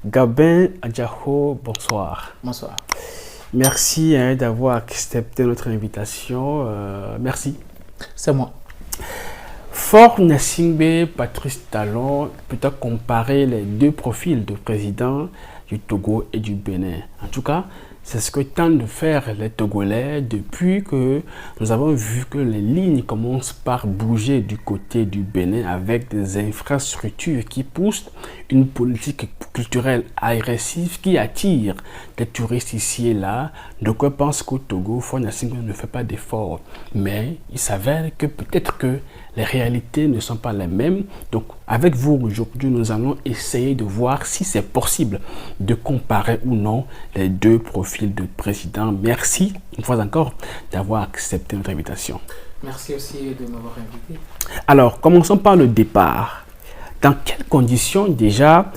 Gabin Adjaho, bonsoir. Bonsoir. Merci d'avoir accepté notre invitation. Merci. C'est moi. Faure Gnassingbé, Patrice Talon, peut-on comparer les deux profils de président du Togo et du Bénin? En tout cas, c'est ce que tentent de faire les Togolais depuis que nous avons vu que les lignes commencent par bouger du côté du Bénin avec des infrastructures qui poussent une politique culturelle agressive qui attire des touristes ici et là. Donc on pense qu'au Togo, Faure Gnassingbé ne fait pas d'efforts. Mais il s'avère que peut-être que les réalités ne sont pas les mêmes. Donc avec vous aujourd'hui, nous allons essayer de voir si c'est possible de comparer ou non les deux profils de président. Merci une fois encore d'avoir accepté notre invitation. Merci aussi de m'avoir invité. Alors, commençons par le départ. Dans quelles conditions déjà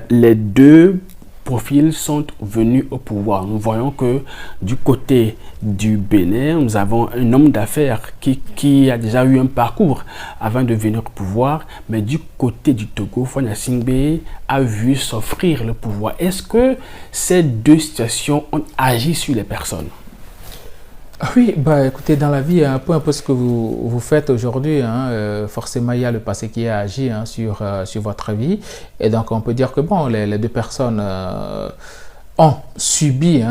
les deux profils sont venus au pouvoir? Nous voyons que du côté du Bénin, nous avons un homme d'affaires qui a déjà eu un parcours avant de venir au pouvoir, mais du côté du Togo, Faure Gnassingbé a vu s'offrir le pouvoir. Est-ce que ces deux situations ont agi sur les personnes? Oui, bah, écoutez, dans la vie, peu importe ce que vous faites aujourd'hui, forcément, il y a le passé qui a agi sur votre vie. Et donc, on peut dire que bon, les deux personnes ont subi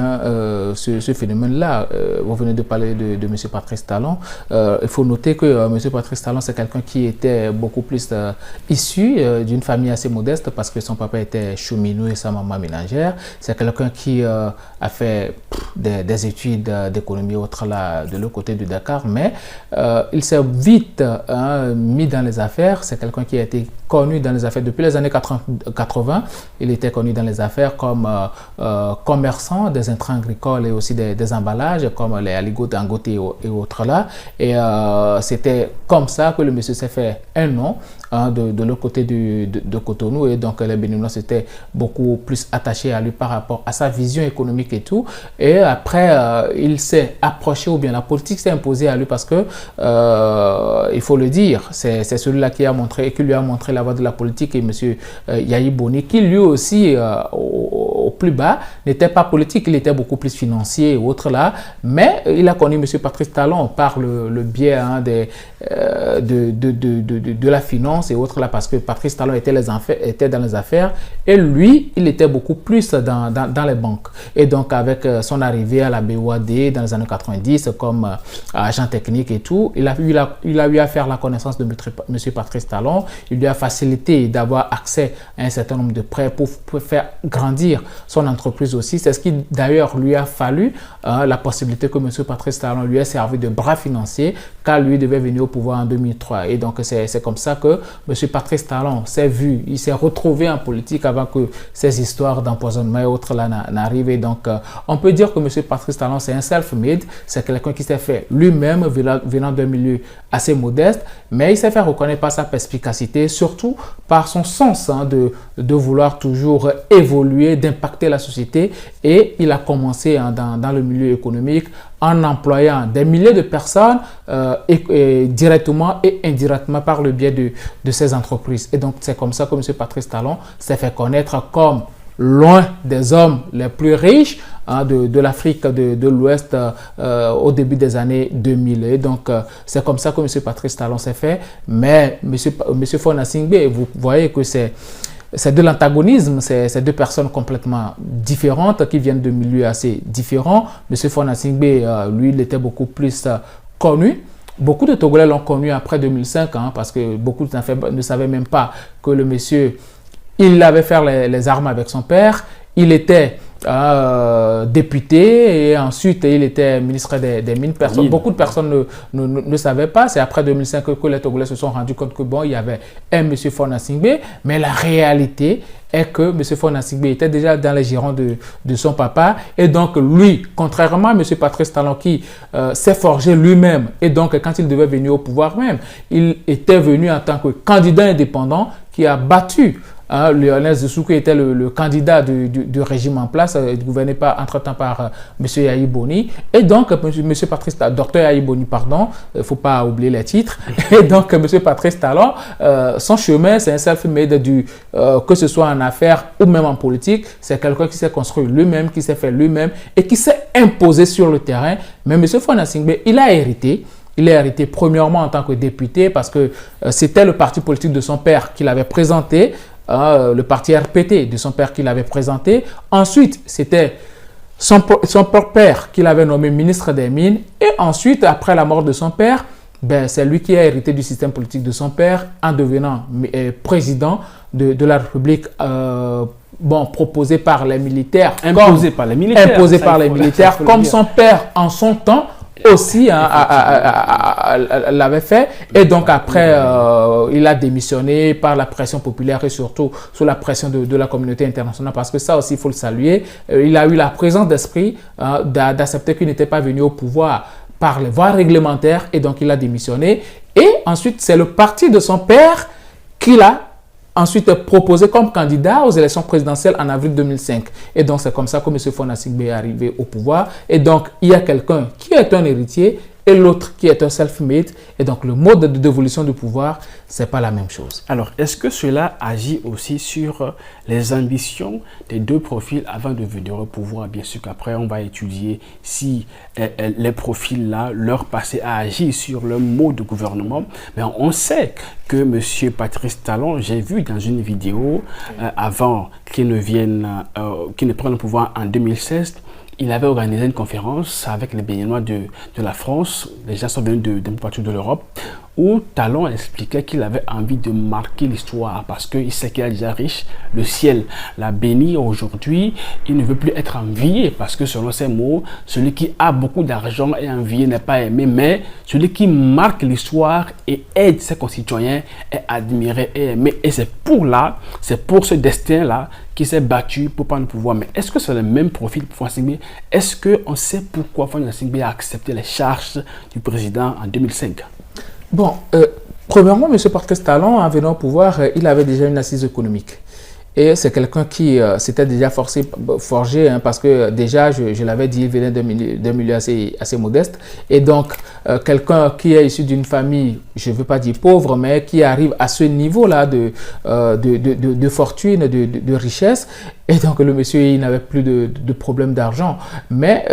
ce phénomène-là. Vous venez de parler de M. Patrice Talon. Il faut noter que M. Patrice Talon, c'est quelqu'un qui était beaucoup plus issu d'une famille assez modeste parce que son papa était cheminot et sa maman ménagère. C'est quelqu'un qui a fait des études d'économie autre là, de l'autre côté du Dakar, mais il s'est vite mis dans les affaires. C'est quelqu'un qui a été connu dans les affaires depuis les années 80. Il était connu dans les affaires comme commerçant des intrants agricoles et aussi des emballages comme les Aligo, Dangote et autres là. Et c'était comme ça que le monsieur s'est fait un nom de l'autre côté de Cotonou, et donc les Béninois s'étaient beaucoup plus attachés à lui par rapport à sa vision économique et tout. Et après, il s'est approché, ou bien la politique s'est imposée à lui parce que, il faut le dire, c'est celui-là qui lui a montré la voie de la politique, et M. Yahi Boni, qui lui aussi, au plus bas, n'était pas politique, il était beaucoup plus financier et autres là, mais il a connu M. Patrice Talon par le biais de la finance et autres là, parce que Patrice Talon était dans les affaires et lui, il était beaucoup plus dans les banques. Et donc, avec son arrivée à la BOAD dans les années 90 comme agent technique et tout, il a eu à faire la connaissance de M. Patrice Talon. Il lui a facilité d'avoir accès à un certain nombre de prêts pour faire grandir son entreprise aussi. C'est ce qui d'ailleurs lui a fallu la possibilité que M. Patrice Talon lui ait servi de bras financier, car lui devait venir au pouvoir en 2003. Et donc c'est comme ça que M. Patrice Talon il s'est retrouvé en politique avant que ces histoires d'empoisonnement et autres là n'arrivent. Et donc on peut dire que M. Patrice Talon, c'est un self-made, c'est quelqu'un qui s'est fait lui-même venant d'un milieu assez modeste, mais il s'est fait reconnaître par sa perspicacité, surtout par son sens de vouloir toujours évoluer, d'impacter la société. Et il a commencé dans le milieu économique en employant des milliers de personnes directement et indirectement par le biais de ces entreprises. Et donc, c'est comme ça que M. Patrice Talon s'est fait connaître comme l'un des hommes les plus riches de l'Afrique de l'Ouest au début des années 2000. Et donc, c'est comme ça que M. Patrice Talon s'est fait. Mais M. Faure Gnassingbé, vous voyez que c'est de l'antagonisme, c'est deux personnes complètement différentes qui viennent de milieux assez différents. M. Faure Gnassingbé, lui, il était beaucoup plus connu. Beaucoup de Togolais l'ont connu après 2005, parce que beaucoup ne savaient même pas que le monsieur, il avait fait les armes avec son père. Il était député et ensuite il était ministre des Mines. Beaucoup de personnes ne savaient pas. C'est après 2005 que les Togolais se sont rendus compte que bon, il y avait un monsieur Faure Gnassingbé, mais la réalité est que M. Faure Gnassingbé était déjà dans les girons de son papa. Et donc lui, contrairement à M. Patrice Talon qui s'est forgé lui-même, et donc quand il devait venir au pouvoir même, il était venu en tant que candidat indépendant qui a battu Lionel Zissou, qui était le candidat du régime en place, gouverné entre-temps par M. Yahi Boni. Et donc, M. Patrice Talon, Dr Yahi Boni, pardon, il ne faut pas oublier les titres. Et donc, M. Patrice Talon, son chemin, c'est un self-made que ce soit en affaires ou même en politique. C'est quelqu'un qui s'est construit lui-même, qui s'est fait lui-même et qui s'est imposé sur le terrain. Mais M. Faure Gnassingbé, il a hérité. Il a hérité premièrement en tant que député parce que c'était le parti politique de son père qu'il avait présenté, le parti RPT de son père qu'il avait présenté. Ensuite, c'était son propre père qu'il avait nommé ministre des Mines. Et ensuite, après la mort de son père, c'est lui qui a hérité du système politique de son père en devenant président de la République proposé par les militaires. Imposé par les militaires. Imposé par les militaires, comme son père en son temps aussi l'avait fait. Et donc après, il a démissionné par la pression populaire et surtout sous la pression de la communauté internationale, parce que ça aussi, il faut le saluer. Il a eu la présence d'esprit d'accepter qu'il n'était pas venu au pouvoir par les voies réglementaires et donc il a démissionné. Et ensuite, c'est le parti de son père qu'il a ensuite proposé comme candidat aux élections présidentielles en avril 2005. Et donc, c'est comme ça que M. Faure Gnassingbé est arrivé au pouvoir. Et donc, il y a quelqu'un qui est un héritier et l'autre qui est un self-made. Et donc, le mode de dévolution du pouvoir, ce n'est pas la même chose. Alors, est-ce que cela agit aussi sur les ambitions des deux profils avant de venir au pouvoir? Bien sûr qu'après, on va étudier si les profils-là, leur passé a agi sur le mode de gouvernement. Mais on sait que M. Patrice Talon, j'ai vu dans une vidéo, avant qu'il ne prenne le pouvoir en 2016, il avait organisé une conférence avec les Béninois de la France, les gens sont venus d'un peu partout de l'Europe, où Talon expliquait qu'il avait envie de marquer l'histoire parce qu'il sait qu'il est déjà riche. Le ciel l'a béni aujourd'hui. Il ne veut plus être envié parce que selon ses mots, celui qui a beaucoup d'argent et envié n'est pas aimé, mais celui qui marque l'histoire et aide ses concitoyens est admiré et aimé. Et c'est pour ce destin-là qui s'est battu pour prendre le pouvoir. Mais est-ce que c'est le même profil pour Faure Gnassingbé? Est-ce qu'on sait pourquoi Faure Gnassingbé a accepté les charges du président en 2005? Bon, premièrement, M. Patrice Talon, en venant au pouvoir, il avait déjà une assise économique. Et c'est quelqu'un qui s'était déjà forgé, parce que déjà, je l'avais dit, il venait d'un milieu assez modeste. Et donc, quelqu'un qui est issu d'une famille, je ne veux pas dire pauvre, mais qui arrive à ce niveau-là de fortune, de richesse. Et donc, le monsieur, il n'avait plus de problème d'argent. Mais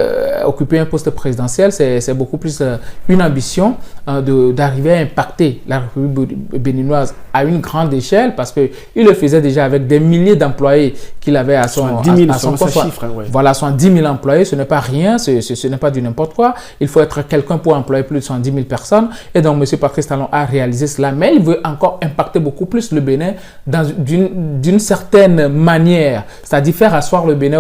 occuper un poste présidentiel, c'est beaucoup plus une ambition d'arriver à impacter la République béninoise à une grande échelle, parce qu'il le faisait déjà avec des milliers d'employés qu'il avait à son chiffre. Ouais. Voilà, 110 000 employés, ce n'est pas rien, ce n'est pas du n'importe quoi. Il faut être quelqu'un pour employer plus de 110 000 personnes. Et donc, M. Patrice Talon a réalisé cela, mais il veut encore impacter beaucoup plus le Bénin d'une certaine manière. C'est-à-dire faire asseoir le Bénin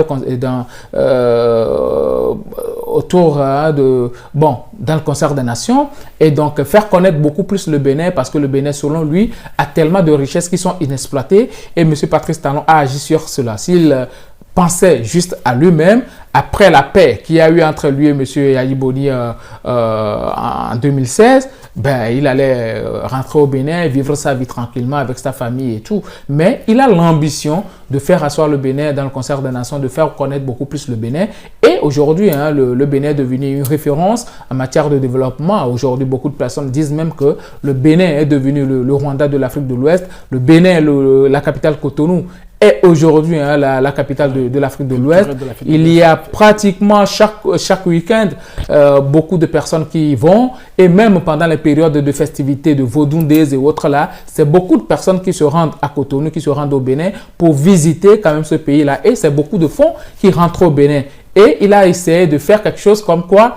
autour dans le concert des nations, et donc faire connaître beaucoup plus le Bénin, parce que le Bénin, selon lui, a tellement de richesses qui sont inexploitées, et M. Patrice Talon a agi sur cela. S'il pensait juste à lui-même, après la paix qu'il y a eu entre lui et M. Yahi Boni en 2016, il allait rentrer au Bénin, vivre sa vie tranquillement avec sa famille et tout. Mais il a l'ambition de faire asseoir le Bénin dans le concert des nations, de faire connaître beaucoup plus le Bénin. Et aujourd'hui, le Bénin est devenu une référence en matière de développement. Aujourd'hui, beaucoup de personnes disent même que le Bénin est devenu le Rwanda de l'Afrique de l'Ouest. Le Bénin, la capitale Cotonou, est aujourd'hui la capitale de l'Afrique de l'Ouest. Il y a pratiquement chaque week-end beaucoup de personnes qui y vont, et même pendant les périodes de festivités de Vodundes et autres là, c'est beaucoup de personnes qui se rendent à Cotonou, qui se rendent au Bénin pour visiter quand même ce pays-là, et c'est beaucoup de fonds qui rentrent au Bénin. Et il a essayé de faire quelque chose comme quoi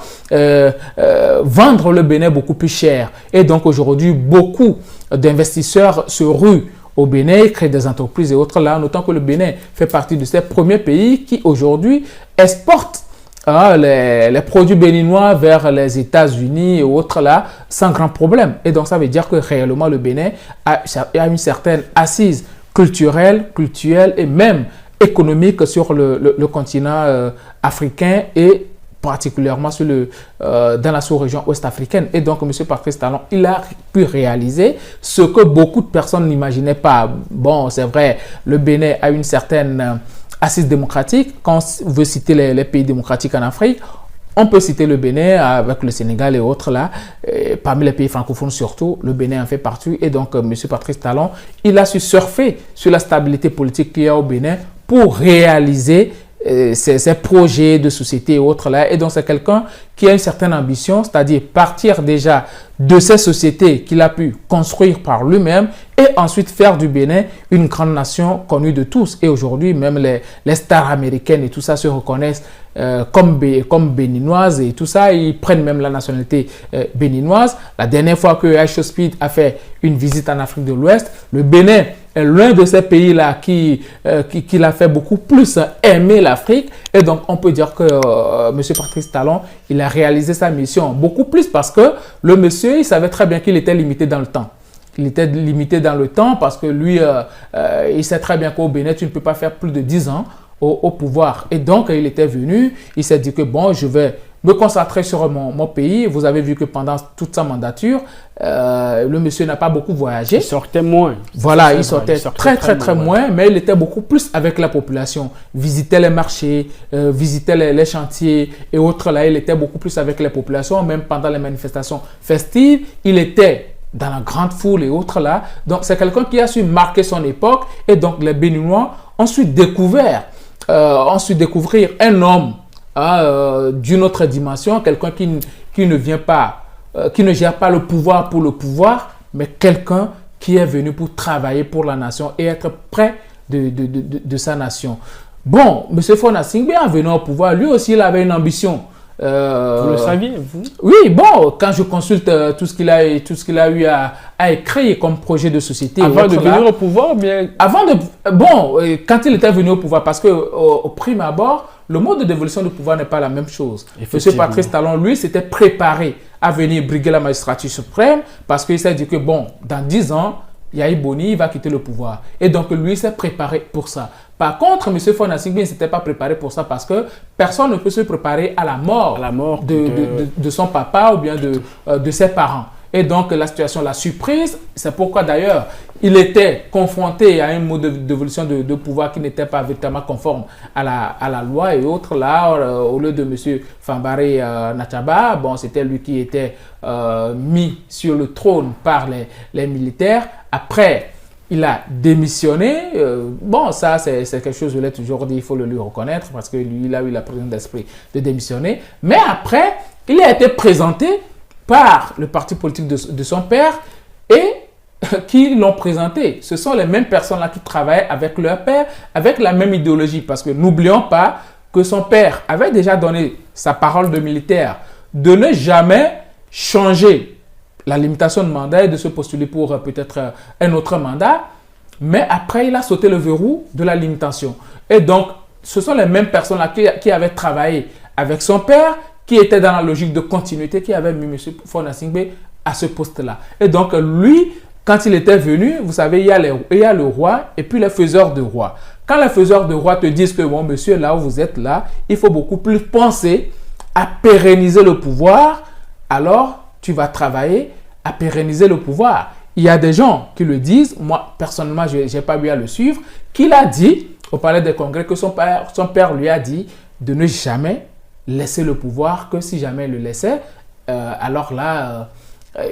vendre le Bénin beaucoup plus cher. Et donc aujourd'hui, beaucoup d'investisseurs se ruent au Bénin, créent des entreprises et autres là, notant que le Bénin fait partie de ces premiers pays qui aujourd'hui exportent les produits béninois vers les États-Unis et autres là, sans grand problème. Et donc ça veut dire que réellement le Bénin a une certaine assise culturelle et même économique sur le continent africain et particulièrement dans la sous-région ouest-africaine. Et donc, M. Patrice Talon, il a pu réaliser ce que beaucoup de personnes n'imaginaient pas. Bon, c'est vrai, le Bénin a une certaine assise démocratique. Quand on veut citer les pays démocratiques en Afrique, on peut citer le Bénin avec le Sénégal et autres là. Et parmi les pays francophones surtout, le Bénin en fait partie. Et donc, M. Patrice Talon, il a su surfer sur la stabilité politique qu'il y a au Bénin pour réaliser ces projets de société et autres là. Et donc, c'est quelqu'un qui a une certaine ambition, c'est-à-dire partir déjà de ces sociétés qu'il a pu construire par lui-même et ensuite faire du Bénin une grande nation connue de tous. Et aujourd'hui, même les stars américaines et tout ça se reconnaissent comme béninoises et tout ça. Ils prennent même la nationalité béninoise. La dernière fois que H. Speed a fait une visite en Afrique de l'Ouest, le Bénin est l'un de ces pays-là qui l'a fait beaucoup plus aimer l'Afrique. Et donc, on peut dire que M. Patrice Talon, il a réalisé sa mission beaucoup plus parce que le monsieur, il savait très bien qu'il était limité dans le temps. Il était limité dans le temps parce que lui, il sait très bien qu'au Bénin, tu ne peux pas faire plus de 10 ans au pouvoir. Et donc, il était venu, il s'est dit que bon, je vais me concentrer sur mon pays. Vous avez vu que pendant toute sa mandature, le monsieur n'a pas beaucoup voyagé. Il sortait moins. Voilà, il sortait très moins, mais il était beaucoup plus avec la population. Visitait les marchés, visitait les chantiers et autres. Là, il était beaucoup plus avec les populations. Même pendant les manifestations festives, il était dans la grande foule et autres là. Donc, c'est quelqu'un qui a su marquer son époque. Et donc, les Béninois ont su découvrir un homme d'une autre dimension, quelqu'un qui ne vient pas, qui ne gère pas le pouvoir pour le pouvoir, mais quelqu'un qui est venu pour travailler pour la nation et être près de sa nation. Bon, M. Faure Gnassingbé, en venant au pouvoir, lui aussi, il avait une ambition. Vous le saviez, vous? Oui, bon, quand je consulte tout ce qu'il a eu à écrire comme projet de société. Avant de venir au pouvoir, bien. Quand il était venu au pouvoir, parce que au prime abord, le mode de dévolution du pouvoir n'est pas la même chose. M. Patrice Talon, lui, s'était préparé à venir briguer la magistrature suprême parce qu'il s'est dit que bon, dans 10 ans, Yahi Boni va quitter le pouvoir. Et donc, lui s'est préparé pour ça. Par contre, M. Faure Gnassingbé ne s'était pas préparé pour ça parce que personne ne peut se préparer à la mort, de son papa ou bien de ses parents. Et donc, la situation l'a surprise. C'est pourquoi, d'ailleurs, il était confronté à un mode de dévolution de pouvoir qui n'était pas véritablement conforme à la loi et autres. Là, au lieu de M. Fambaré Natchaba, bon, c'était lui qui était mis sur le trône par les militaires. Après, il a démissionné. Bon, ça, c'est quelque chose, je l'ai toujours dit, il faut le lui reconnaître parce que lui, il a eu la présence d'esprit de démissionner. Mais après, il a été présenté par le parti politique de son père et qui l'ont présenté. Ce sont les mêmes personnes-là qui travaillent avec leur père, avec la même idéologie. Parce que n'oublions pas que son père avait déjà donné sa parole de militaire de ne jamais changer la limitation de mandat et de se postuler pour peut-être un autre mandat. Mais après, il a sauté le verrou de la limitation. Et donc, ce sont les mêmes personnes-là qui avaient travaillé avec son père, qui était dans la logique de continuité, qui avait mis M. Faure Gnassingbé à ce poste-là. Et donc, lui, quand il était venu, vous savez, il y a le roi et puis les faiseurs de roi. Quand les faiseurs de roi te disent que, bon, monsieur, là où vous êtes là, il faut beaucoup plus penser à pérenniser le pouvoir, alors tu vas travailler à pérenniser le pouvoir. Il y a des gens qui le disent, moi, personnellement, je n'ai pas eu à le suivre, qu'il a dit au palais des congrès que son père lui a dit de ne jamais laisser le pouvoir, que si jamais il le laissait, alors là,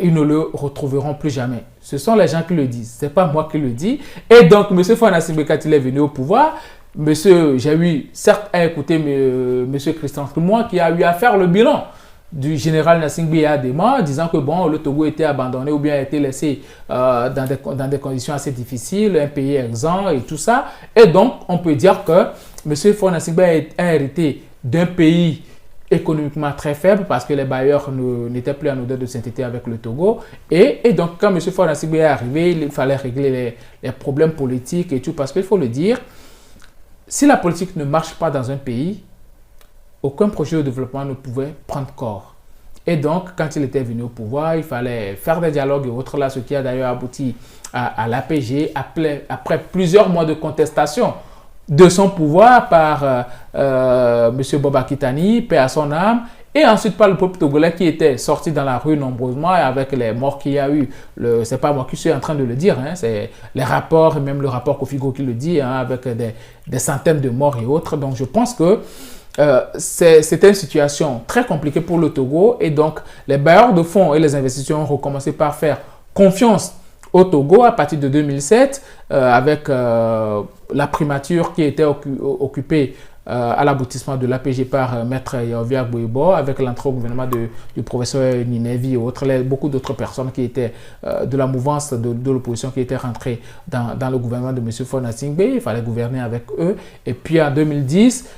ils ne le retrouveront plus jamais. Ce sont les gens qui le disent, ce n'est pas moi qui le dis. Et donc, M. Faure Gnassingbé, quand il est venu au pouvoir, j'ai eu certes à écouter M. Christian Trémois qui a eu à faire le bilan du général Gnassingbé Adema, disant que bon, le Togo était abandonné ou bien a été laissé dans des conditions assez difficiles, un pays exempt et tout ça. Et donc, on peut dire que M. Faure Gnassingbé a hérité d'un pays économiquement très faible parce que les bailleurs n'étaient plus en odeur de sainteté avec le Togo. Et donc, quand M. Faure Gnassingbé est arrivé, il fallait régler les problèmes politiques et tout. Parce qu'il faut le dire, si la politique ne marche pas dans un pays, aucun projet de développement ne pouvait prendre corps. Et donc, quand il était venu au pouvoir, il fallait faire des dialogues et autres, là, ce qui a d'ailleurs abouti à l'APG après plusieurs mois de contestation de son pouvoir par M. Boba Kitani, paix à son âme, et ensuite par le peuple togolais qui était sorti dans la rue nombreusement et avec les morts qu'il y a eu. C'est pas moi qui suis en train de le dire, hein, c'est les rapports, et même le rapport Kofigo qui le dit, hein, avec des centaines de morts et autres. Donc je pense que c'était une situation très compliquée pour le Togo, et donc les bailleurs de fonds et les investisseurs ont recommencé par faire confiance au Togo à partir de 2007 avec la primature qui était occupée à l'aboutissement de l'APG par Maître Yaoviak Boibo, avec l'entrée au gouvernement du professeur Ninevi et autres, beaucoup d'autres personnes qui étaient de la mouvance de l'opposition qui étaient rentrées dans le gouvernement de M. Faure Gnassingbé. Il fallait gouverner avec eux. Et puis en 2010,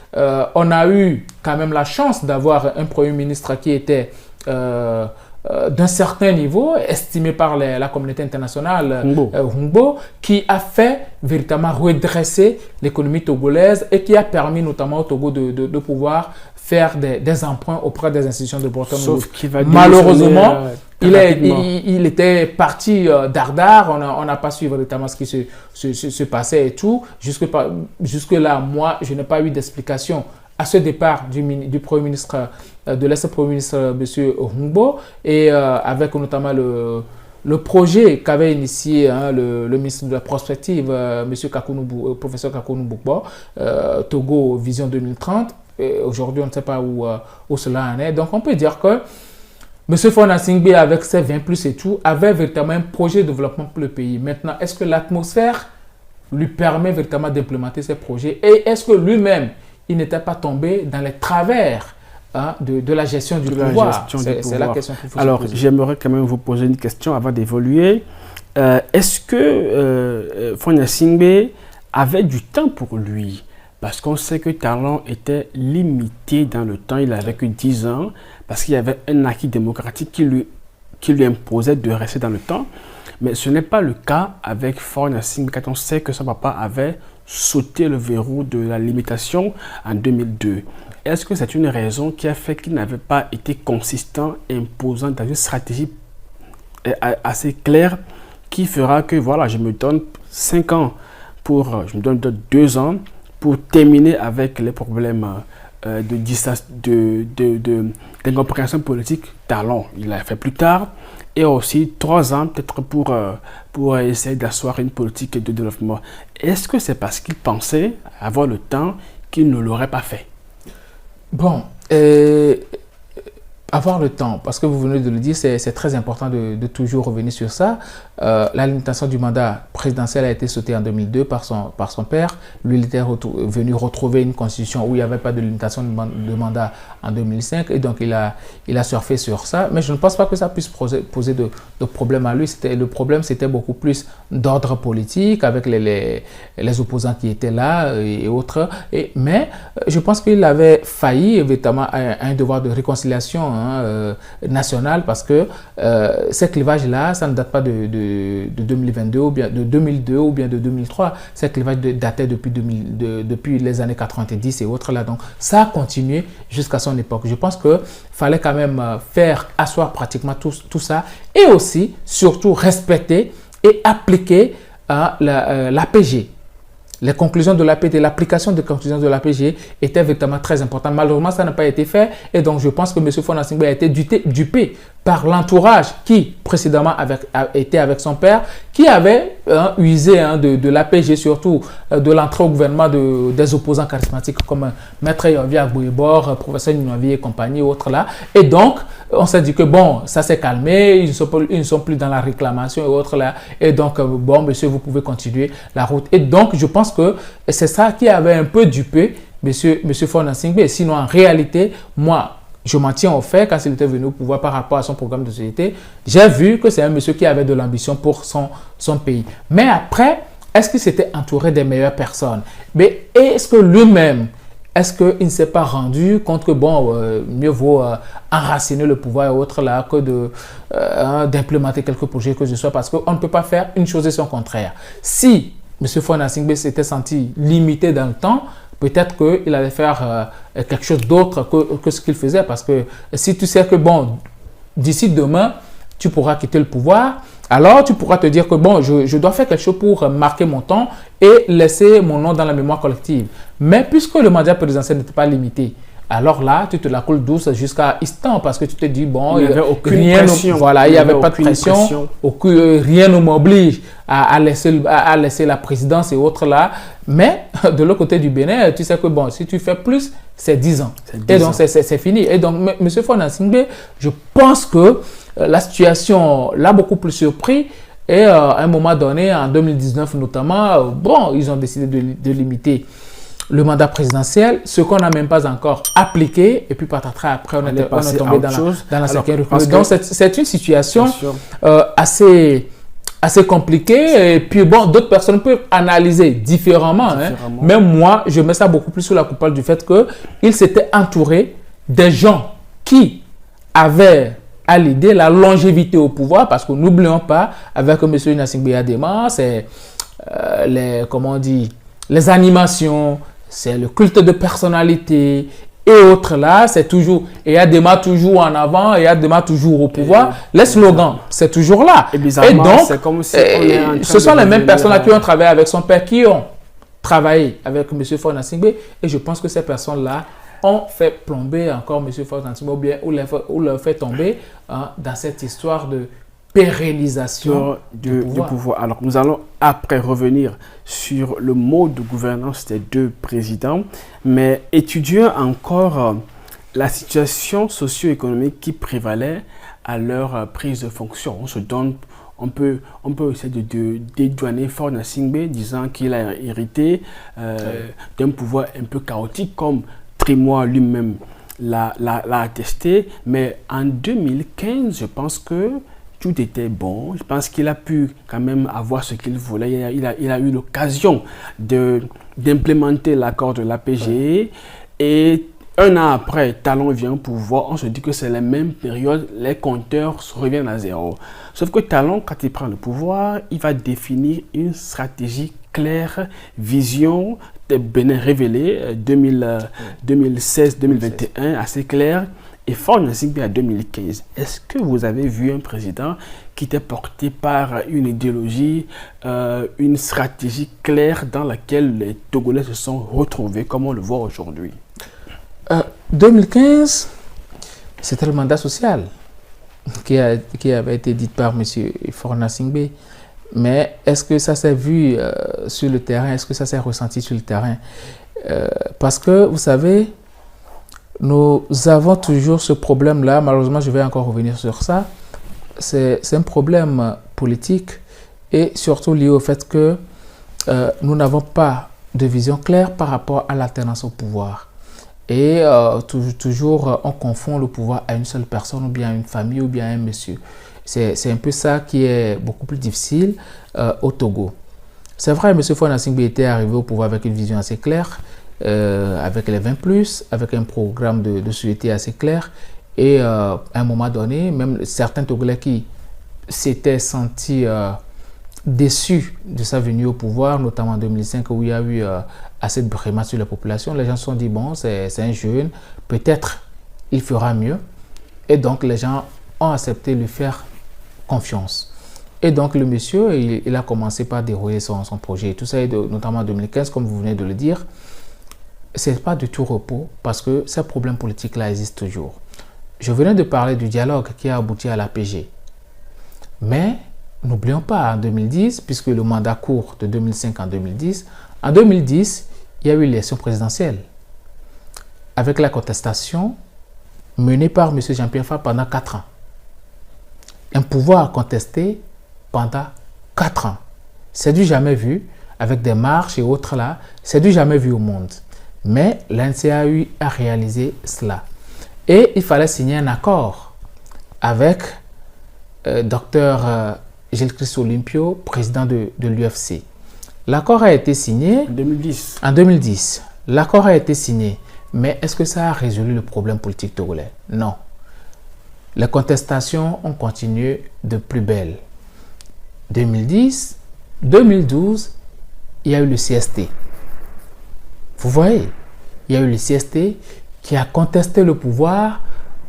on a eu quand même la chance d'avoir un Premier ministre qui était d'un certain niveau, estimé par la communauté internationale, Humbo, qui a fait véritablement redresser l'économie togolaise et qui a permis notamment au Togo de pouvoir faire des emprunts auprès des institutions de Bretton Woods. Malheureusement, il était parti dardard, on n'a pas su véritablement ce qui se passait et tout. Jusque-là, moi, je n'ai pas eu d'explication à ce départ du Premier ministre, de l'ex-Premier ministre M. Humbo, et avec notamment le projet qu'avait initié le ministre de la Prospective, professeur Kakounou Boukbo, Togo Vision 2030. Aujourd'hui, on ne sait pas où cela en est. Donc, on peut dire que M. Faure Gnassingbé, avec ses 20 plus et tout, avait véritablement un projet de développement pour le pays. Maintenant, est-ce que l'atmosphère lui permet véritablement d'implémenter ces projets? Et est-ce que lui-même, il n'était pas tombé dans les travers de la gestion du pouvoir? C'est la question qu'il faut se poser. Alors, j'aimerais quand même vous poser une question avant d'évoluer. Est-ce que Faure Gnassingbé avait du temps pour lui? Parce qu'on sait que Talon était limité dans le temps. Il n'avait que 10 ans parce qu'il y avait un acquis démocratique qui lui imposait de rester dans le temps. Mais ce n'est pas le cas avec Faure Gnassingbé quand on sait que son papa avait sauté le verrou de la limitation en 2002. Est-ce que c'est une raison qui a fait qu'il n'avait pas été consistant, imposant dans une stratégie assez claire qui fera que voilà, je me donne 5 ans je me donne 2 ans pour terminer avec les problèmes d'incompréhension politique? Talon, il l'a fait plus tard. Et aussi 3 ans peut-être pour essayer d'asseoir une politique de développement. Est-ce que c'est parce qu'il pensait avoir le temps qu'il ne l'aurait pas fait? Bon, avoir le temps, parce que vous venez de le dire, c'est très important de toujours revenir sur ça. La limitation du mandat présidentiel a été sautée en 2002 par son père. Lui, il était venu retrouver une constitution où il n'y avait pas de limitation de mandat en 2005, et donc il a surfé sur ça. Mais je ne pense pas que ça puisse poser de problème à lui. Le problème, c'était beaucoup plus d'ordre politique avec les opposants qui étaient là et autres. Mais je pense qu'il avait failli évidemment à un devoir de réconciliation nationale, parce que ces clivages-là, ça ne date pas de 2022 ou bien de 2002 ou bien de 2003. Ces clivages dataient depuis les années 90 et autres là. Donc, ça a continué jusqu'à son époque. Je pense qu'il fallait quand même faire asseoir pratiquement tout ça, et aussi, surtout, respecter et appliquer l'APG. Les conclusions de l'APG, l'application des conclusions de l'APG était véritablement très importante. Malheureusement, ça n'a pas été fait, et donc je pense que M. Faure Gnassingbé a été dupé par l'entourage qui précédemment était avec son père, qui avait usé de l'APG, surtout de l'entrée au gouvernement des opposants charismatiques comme Maître Yaoviak Boibo, professeur Ninevi et compagnie, autres là. Et donc, on s'est dit que bon, ça s'est calmé, ils ne sont plus dans la réclamation et autres là. Et donc, bon, monsieur, vous pouvez continuer la route. Et donc, je pense que c'est ça qui avait un peu dupé monsieur Faure Gnassingbé. Sinon, en réalité, moi, je m'en tiens au fait, quand il était venu au pouvoir par rapport à son programme de société, j'ai vu que c'est un monsieur qui avait de l'ambition pour son pays. Mais après, est-ce qu'il s'était entouré des meilleures personnes? Mais est-ce que lui-même, est-ce qu'il ne s'est pas rendu compte que bon, mieux vaut enraciner le pouvoir et autres là que d'implémenter quelques projets que ce soit, parce qu'on ne peut pas faire une chose et son contraire. Si M. Faure Gnassingbé s'était senti limité dans le temps, peut-être qu'il allait faire quelque chose d'autre que ce qu'il faisait, parce que si tu sais que bon, d'ici demain, tu pourras quitter le pouvoir. Alors, tu pourras te dire que bon, je dois faire quelque chose pour marquer mon temps et laisser mon nom dans la mémoire collective. Mais puisque le mandat présidentiel n'était pas limité, alors là, tu te la coules douce jusqu'à instant parce que tu te dis, bon, il n'y avait aucune pression. Voilà, il n'y avait pas de pression. Rien ne m'oblige à laisser la présidence et autres là. Mais de l'autre côté du Bénin, tu sais que bon, si tu fais plus, c'est 10 ans. Et donc, c'est fini. Et donc, M. Faure Gnassingbé, je pense que la situation l'a beaucoup plus surpris. Et à un moment donné, en 2019 notamment, bon, ils ont décidé de limiter le mandat présidentiel, ce qu'on n'a même pas encore appliqué, et puis patatras, après on est tombé dans la cinquième république. Donc c'est une situation assez compliquée, et puis bon, d'autres personnes peuvent analyser différemment. Mais moi, je mets ça beaucoup plus sous la coupole du fait qu'il s'était entouré des gens qui avaient à l'idée la longévité au pouvoir, parce que n'oublions pas, avec M. Gnassingbé Adema, c'est les animations, c'est le culte de personnalité et autres là, c'est toujours, et Adema toujours en avant, et Adema toujours au pouvoir. Les slogans, c'est toujours là. Et donc, c'est comme si ce sont les mêmes personnes qui ont travaillé avec son père, qui ont travaillé avec M. Faure Gnassingbé, et je pense que ces personnes-là ont fait plomber encore M. Faure Gnassingbé, ou leur fait tomber dans cette histoire de pérennisation du pouvoir. Alors, nous allons après revenir sur le mode de gouvernance des deux présidents, mais étudions encore la situation socio-économique qui prévalait à leur prise de fonction. On peut essayer de dédouaner Faure Gnassingbé, disant qu'il a hérité d'un pouvoir un peu chaotique, comme Trémois lui-même l'a attesté. Mais en 2015, je pense que tout était bon. Je pense qu'il a pu quand même avoir ce qu'il voulait. Il a eu l'occasion d'implémenter l'accord de l'APG. Et un an après, Talon vient au pouvoir. On se dit que c'est la même période. Les compteurs reviennent à zéro. Sauf que Talon, quand il prend le pouvoir, il va définir une stratégie claire, vision de Bénin révélée 2016-2021, assez claire. Et Faure Gnassingbé à 2015, est-ce que vous avez vu un président qui était porté par une idéologie, une stratégie claire dans laquelle les Togolais se sont retrouvés, comme on le voit aujourd'hui? 2015, c'était le mandat social qui avait été dit par M. Faure Gnassingbé. Mais est-ce que ça s'est vu sur le terrain? Est-ce que ça s'est ressenti sur le terrain? Parce que, vous savez, nous avons toujours ce problème-là. Malheureusement, je vais encore revenir sur ça. C'est un problème politique et surtout lié au fait que nous n'avons pas de vision claire par rapport à l'alternance au pouvoir. Et toujours, on confond le pouvoir à une seule personne ou bien à une famille ou bien à un monsieur. C'est un peu ça qui est beaucoup plus difficile au Togo. C'est vrai, M. Faure Gnassingbé était arrivé au pouvoir avec une vision assez claire, avec les 20+, avec un programme de société assez clair. Et à un moment donné, même certains Togolais qui s'étaient sentis déçus de sa venue au pouvoir, notamment en 2005 où il y a eu assez de bréma sur la population, les gens se sont dit, bon, c'est un jeune, peut-être il fera mieux. Et donc les gens ont accepté de lui faire confiance. Et donc le monsieur, il a commencé par dérouler son projet. Et tout ça, notamment en 2015, comme vous venez de le dire, c'est pas du tout repos parce que ces problèmes politiques-là existent toujours. Je venais de parler du dialogue qui a abouti à l'APG. Mais n'oublions pas, en 2010, puisque le mandat court de 2005 en 2010, il y a eu l'élection présidentielle avec la contestation menée par M. Jean-Pierre Fabre pendant 4 ans. Un pouvoir contesté pendant 4 ans. C'est du jamais vu, avec des marches et autres là, c'est du jamais vu au monde. Mais l'NCAU a réalisé cela. Et il fallait signer un accord avec Dr Gilles-Christ Olympio, président de l'UFC. L'accord a été signé en 2010. L'accord a été signé. Mais est-ce que ça a résolu le problème politique togolais? Non. Les contestations ont continué de plus belle. 2010, 2012, il y a eu le CST. Vous voyez, il y a eu le CST qui a contesté le pouvoir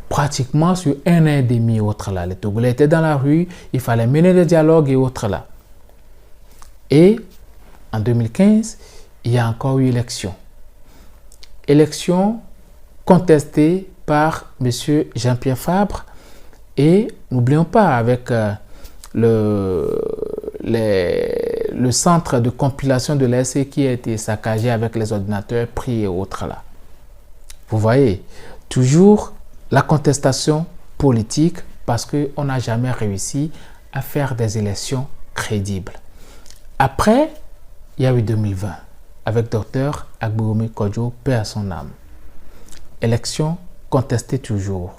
pratiquement sur 1 an et demi et autres là. Les Togolais étaient dans la rue, il fallait mener des dialogues et autres là. Et en 2015, il y a encore eu élection. Élection contestée par M. Jean-Pierre Fabre. Et n'oublions pas, avec le centre de compilation de l'ESC qui a été saccagé avec les ordinateurs pris et autres là. Vous voyez, toujours la contestation politique parce qu'on n'a jamais réussi à faire des élections crédibles. Après, il y a eu 2020 avec Dr Agboumi Kodjo, paix à son âme. Élection contestée toujours.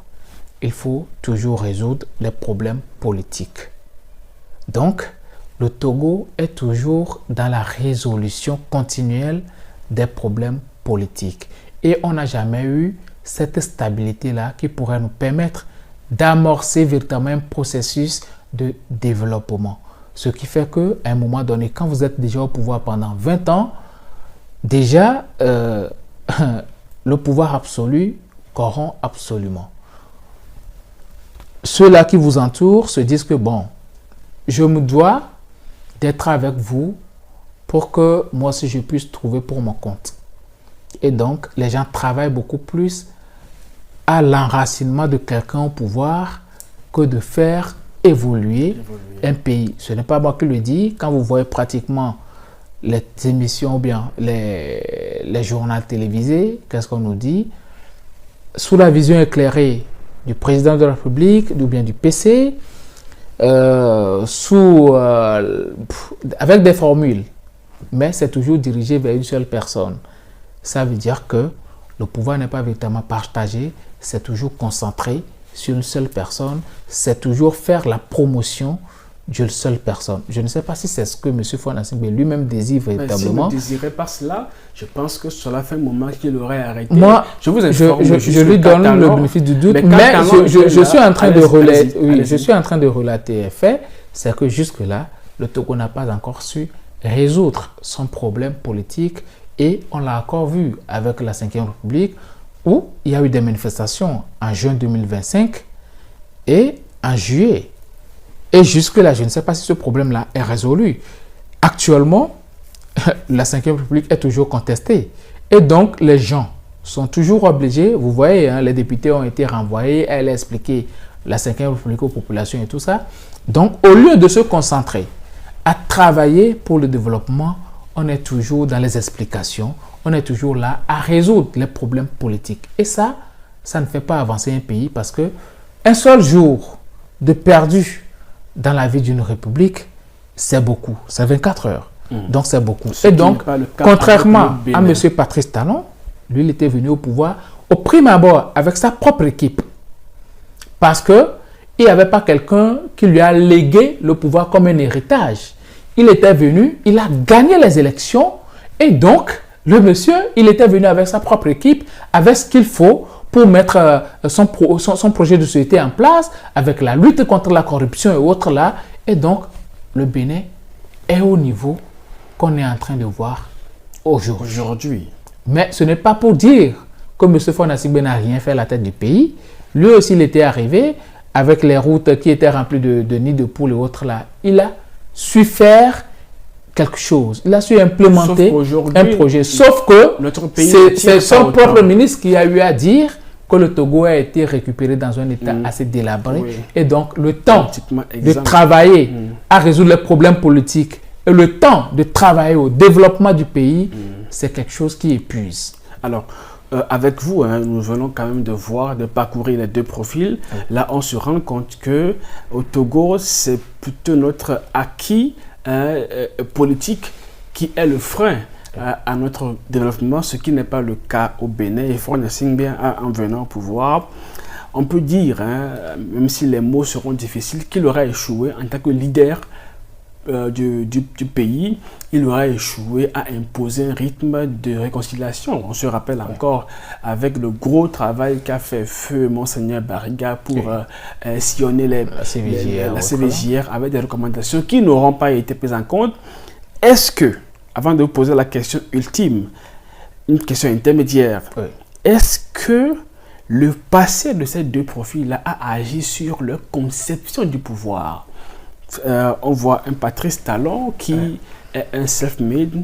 Il faut toujours résoudre les problèmes politiques. Donc, le Togo est toujours dans la résolution continuelle des problèmes politiques. Et on n'a jamais eu cette stabilité-là qui pourrait nous permettre d'amorcer véritablement un processus de développement. Ce qui fait qu'à un moment donné, quand vous êtes déjà au pouvoir pendant 20 ans, déjà, le pouvoir absolu corrompt absolument. Ceux-là qui vous entourent se disent que bon, je me dois d'être avec vous pour que moi aussi je puisse trouver pour mon compte. Et donc, les gens travaillent beaucoup plus à l'enracinement de quelqu'un au pouvoir que de faire évoluer un pays. Ce n'est pas moi qui le dis. Quand vous voyez pratiquement les émissions ou bien les journaux télévisés, qu'est-ce qu'on nous dit? Sous la vision éclairée du président de la République ou bien du PC, avec des formules, mais c'est toujours dirigé vers une seule personne. Ça veut dire que le pouvoir n'est pas véritablement partagé, c'est toujours concentré sur une seule personne, c'est toujours faire la promotion d'une seule personne. Je ne sais pas si c'est ce que M. Faure Gnassingbé lui-même désire véritablement. S'il ne désirait pas cela, je pense que cela fait un moment qu'il aurait arrêté. Moi, je lui donne le bénéfice du doute, mais je suis en train de relater les faits, c'est que jusque-là, le Togo n'a pas encore su résoudre son problème politique et on l'a encore vu avec la 5e République où il y a eu des manifestations en juin 2025 et en juillet. Et jusque-là, je ne sais pas si ce problème-là est résolu. Actuellement, la 5e République est toujours contestée. Et donc, les gens sont toujours obligés, vous voyez, hein, les députés ont été renvoyés, elle a expliqué la 5e République aux populations et tout ça. Donc, au lieu de se concentrer à travailler pour le développement, on est toujours dans les explications, on est toujours là à résoudre les problèmes politiques. Et ça ne fait pas avancer un pays parce que un seul jour de perdu dans la vie d'une république, c'est beaucoup. C'est 24 heures. Donc, c'est beaucoup. Et donc, contrairement à M. Patrice Talon, lui, il était venu au pouvoir au prime abord avec sa propre équipe. Parce qu'il n'y avait pas quelqu'un qui lui a légué le pouvoir comme un héritage. Il était venu, il a gagné les élections et donc, le monsieur, il était venu avec sa propre équipe, avec ce qu'il faut pour mettre son projet de société en place, avec la lutte contre la corruption et autres là. Et donc, le Bénin est au niveau qu'on est en train de voir aujourd'hui. Mais ce n'est pas pour dire que M. Faure Gnassingbé n'a rien fait à la tête du pays. Lui aussi, il était arrivé avec les routes qui étaient remplies de nids de poules et autres là. Il a su faire quelque chose. Il a su implémenter un projet. Sauf que c'est son propre ministre qui a eu à dire que le Togo a été récupéré dans un état assez délabré. Oui. Et donc, le temps de travailler à résoudre les problèmes politiques et le temps de travailler au développement du pays, c'est quelque chose qui épuise. Alors, avec vous, hein, nous venons quand même de parcourir les deux profils. Là, on se rend compte que au Togo, c'est plutôt notre acquis politique qui est le frein à notre développement, ce qui n'est pas le cas au Bénin. Et Faure Gnassingbé, en venant au pouvoir, on peut dire, hein, même si les mots seront difficiles, qu'il aurait échoué en tant que leader du pays. Il aurait échoué à imposer un rythme de réconciliation. On se rappelle encore avec le gros travail qu'a fait feu Monseigneur Bariga pour sillonner la CVJR avec des recommandations qui n'auront pas été prises en compte. Est-ce que, avant de vous poser la question ultime, une question intermédiaire, est-ce que le passé de ces deux profils-là a agi sur leur conception du pouvoir. On voit un Patrice Talon qui est un self-made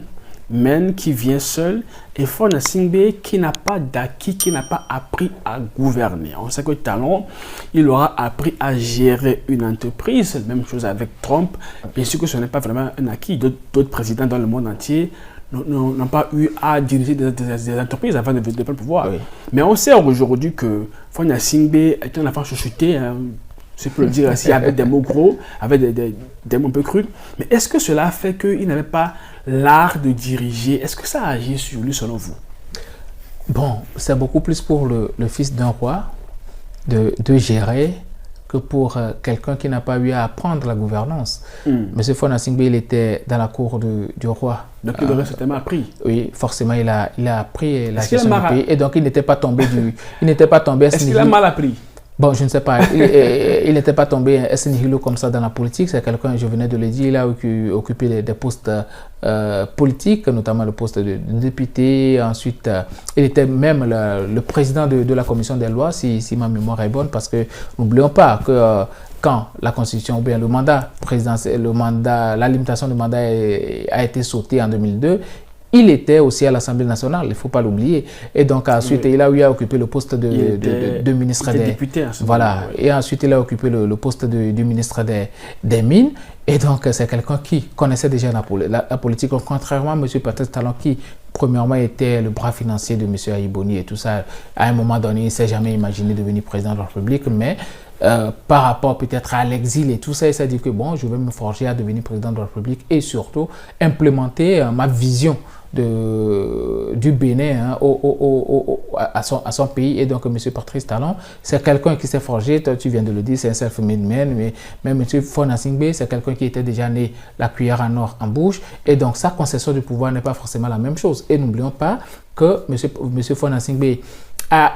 man qui vient seul, et Faure Gnassingbé qui n'a pas d'acquis, qui n'a pas appris à gouverner. On sait que Talon, il aura appris à gérer une entreprise, même chose avec Trump. Bien sûr que ce n'est pas vraiment un acquis. D'autres présidents dans le monde entier n'ont pas eu à diriger des entreprises avant de prendre le pouvoir. Oui. Mais on sait aujourd'hui que Faure Gnassingbé est un enfant chuchoté, je peux le dire ainsi, avec des mots gros, avec des mots un peu crus. Mais est-ce que cela fait qu'il n'avait pas l'art de diriger? Est-ce que ça a agi sur lui selon vous? Bon, c'est beaucoup plus pour le fils d'un roi de gérer que pour quelqu'un qui n'a pas eu à apprendre la gouvernance. Monsieur Faure Gnassingbé, il était dans la cour du roi. Donc il aurait certainement appris. Oui, forcément, il a appris la gestion du pays. Et donc il n'était pas tombé il n'était pas tombé. Est-ce qu'il a mal appris? Bon, je ne sais pas. Il n'était pas tombé S. nihilo comme ça dans la politique. C'est quelqu'un, je venais de le dire, il a occupé des postes politiques, notamment le poste de député. Ensuite, il était même le président de la commission des lois, si ma mémoire est bonne, parce que n'oublions pas que quand la constitution ou bien le mandat présidentiel, la limitation du mandat a été sautée en 2002, il était aussi à l'Assemblée nationale, il ne faut pas l'oublier. Et donc ensuite, il a eu à occuper le poste de ministre des député. Voilà. Et ensuite, il a occupé le poste du ministre des Mines. Et donc, c'est quelqu'un qui connaissait déjà la politique, contrairement à M. Patrice Talon, qui, premièrement, était le bras financier de M. Ayiboni et tout ça. À un moment donné, il ne s'est jamais imaginé devenir président de la République, mais par rapport peut-être à l'exil et tout ça, il s'est dit que bon, je vais me forger à devenir président de la République et surtout implémenter ma vision du Bénin à son pays. Et donc, M. Patrice Talon, c'est quelqu'un qui s'est forgé, tu viens de le dire, c'est un self-made man, mais M. Faure Gnassingbé, c'est quelqu'un qui était déjà né la cuillère en or en bouche. Et donc, sa conception du pouvoir n'est pas forcément la même chose. Et n'oublions pas que M. Faure Gnassingbé a